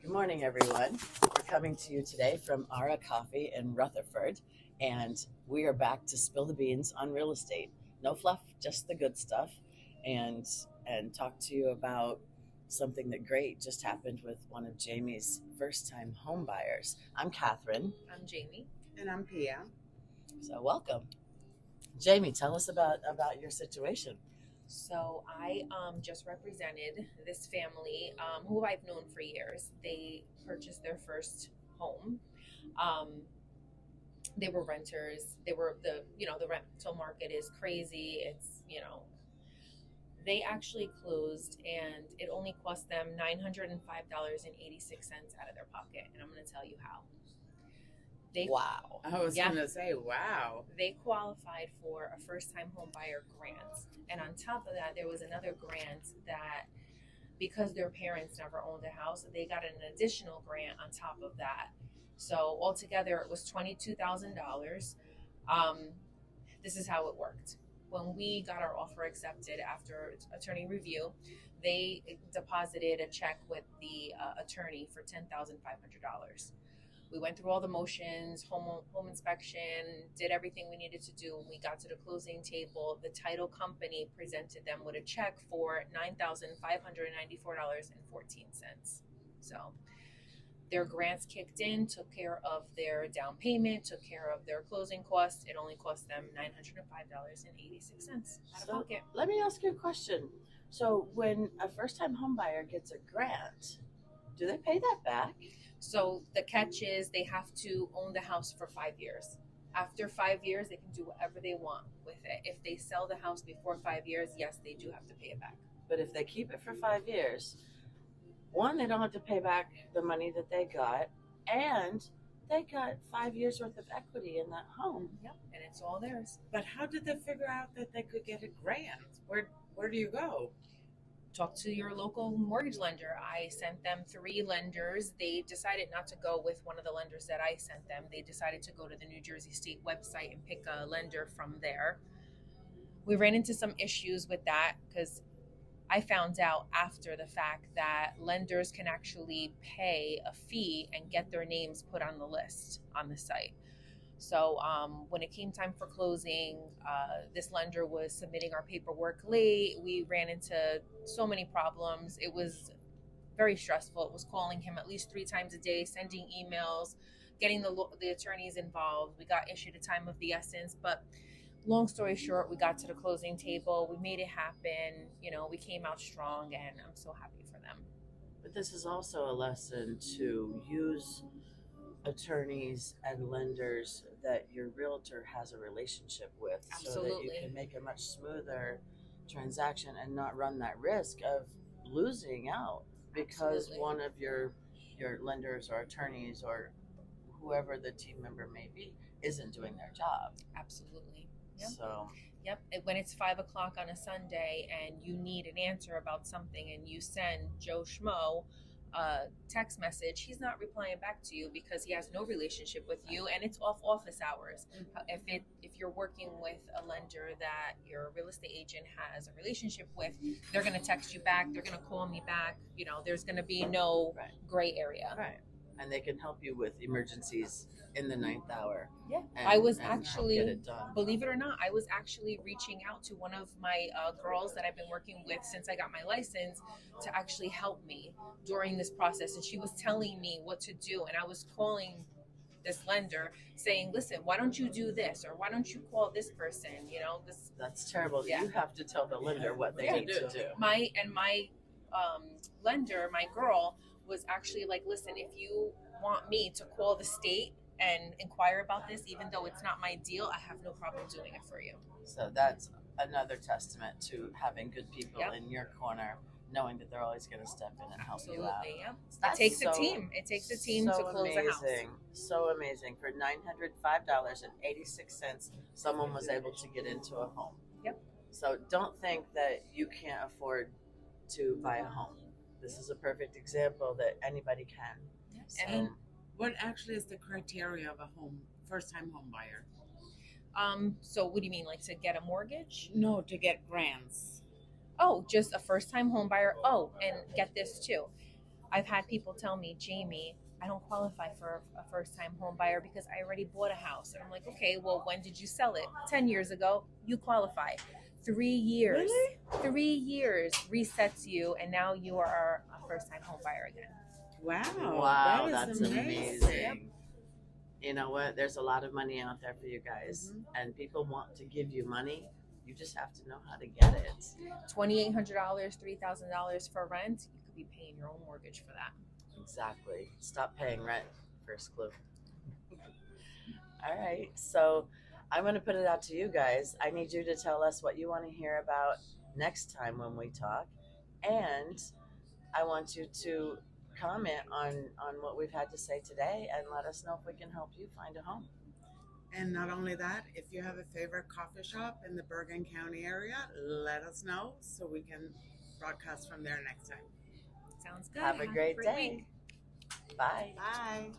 Good morning, everyone. We're coming to you today from Ara Coffee in Rutherford, and we are back to spill the beans on real estate. No fluff, just the good stuff, and talk to you about something that great just happened with one of Jamie's first-time home buyers. I'm Catherine. I'm Jamie. And I'm Pia. So welcome, Jamie. Tell us about your situation. So I just represented this family who I've known for years. They purchased their first home. They were renters. They were the rental market is crazy. It's they actually closed and it only cost them $905.86 out of their pocket. And I'm going to tell you how. Wow. I was going to say, wow. They qualified for a first-time home buyer grant. And on top of that, there was another grant that, because their parents never owned a house, they got an additional grant on top of that. So altogether, it was $22,000. This is how it worked. When we got our offer accepted after attorney review, they deposited a check with the attorney for $10,500. We went through all the motions, home inspection, did everything we needed to do. When we got to the closing table, the title company presented them with a check for $9,594.14. So their grants kicked in, took care of their down payment, took care of their closing costs. It only cost them $905.86 out of pocket. Let me ask you a question. So when a first-time home buyer gets a grant, do they pay that back? So the catch is they have to own the house for 5 years. After 5 years, they can do whatever they want with it. If they sell the house before 5 years, yes, they do have to pay it back. But if they keep it for 5 years, one, they don't have to pay back the money that they got, and they got 5 years worth of equity in that home. Yep, and it's all theirs. But how did they figure out that they could get a grant? Where do you go? Talk to your local mortgage lender. I sent them 3 lenders. They decided not to go with one of the lenders that I sent them. They decided to go to the New Jersey State website and pick a lender from there. We ran into some issues with that because I found out after the fact that lenders can actually pay a fee and get their names put on the list on the site. So when it came time for closing, this lender was submitting our paperwork late. We ran into so many problems. It was very stressful. It was calling him at least 3 times a day, sending emails, getting the attorneys involved. We got issued a time of the essence. But long story short, we got to the closing table. We made it happen. We came out strong, and I'm so happy for them. But this is also a lesson to use attorneys and lenders that your realtor has a relationship with. Absolutely. So that you can make a much smoother transaction and not run that risk of losing out because Absolutely. one of your lenders or attorneys or whoever the team member may be isn't doing their job. Absolutely. Yep. So yep. When it's 5 o'clock on a Sunday and you need an answer about something and you send Joe Schmo text message, he's not replying back to you because he has no relationship with you, and it's off office hours. If you're working with a lender that your real estate agent has a relationship with, they're going to text you back, they're going to call me back. There's going to be no gray area. Right. And they can help you with emergencies in the 9th hour. Yeah, I was actually, get it done. Believe it or not, I was actually reaching out to one of my girls that I've been working with since I got my license to actually help me during this process. And she was telling me what to do. And I was calling this lender saying, listen, why don't you do this? Or why don't you call this person? That's terrible. Yeah. You have to tell the lender what they need to do. My lender, my girl, was actually like, listen, if you want me to call the state and inquire about this, even though it's not my deal, I have no problem doing it for you. So that's another testament to having good people Yep. in your corner, knowing that they're always going to step in and help you out. Absolutely, yeah. That's It takes so- a team. It takes a team so to close a house. amazing. So amazing. For $905.86, someone was able to get into a home. Yep. So don't think that you can't afford to buy a home. This is a perfect example that anybody can. Yes. So, And what actually is the criteria of a first-time home buyer? So what do you mean, like to get a mortgage? No, to get grants. Oh, just a first-time home buyer. Oh, and get this too. I've had people tell me, Jamie, I don't qualify for a first-time home buyer because I already bought a house. And I'm like, okay, well, when did you sell it? 10 years ago. You qualify. 3 years. Really? 3 years resets you, and now you are a first-time home buyer again. Wow. Wow, that is that's amazing. amazing. You know what? There's a lot of money out there for you guys, and people want to give you money. You just have to know how to get it. $2,800, $3,000 for rent, you could be paying your own mortgage for that. Exactly. Stop paying rent. First clue. All right. So I'm going to put it out to you guys. I need you to tell us what you want to hear about next time when we talk. And I want you to comment on what we've had to say today and let us know if we can help you find a home. And not only that, if you have a favorite coffee shop in the Bergen County area, let us know so we can broadcast from there next time. Sounds good. Have a great day. week. Bye. Bye.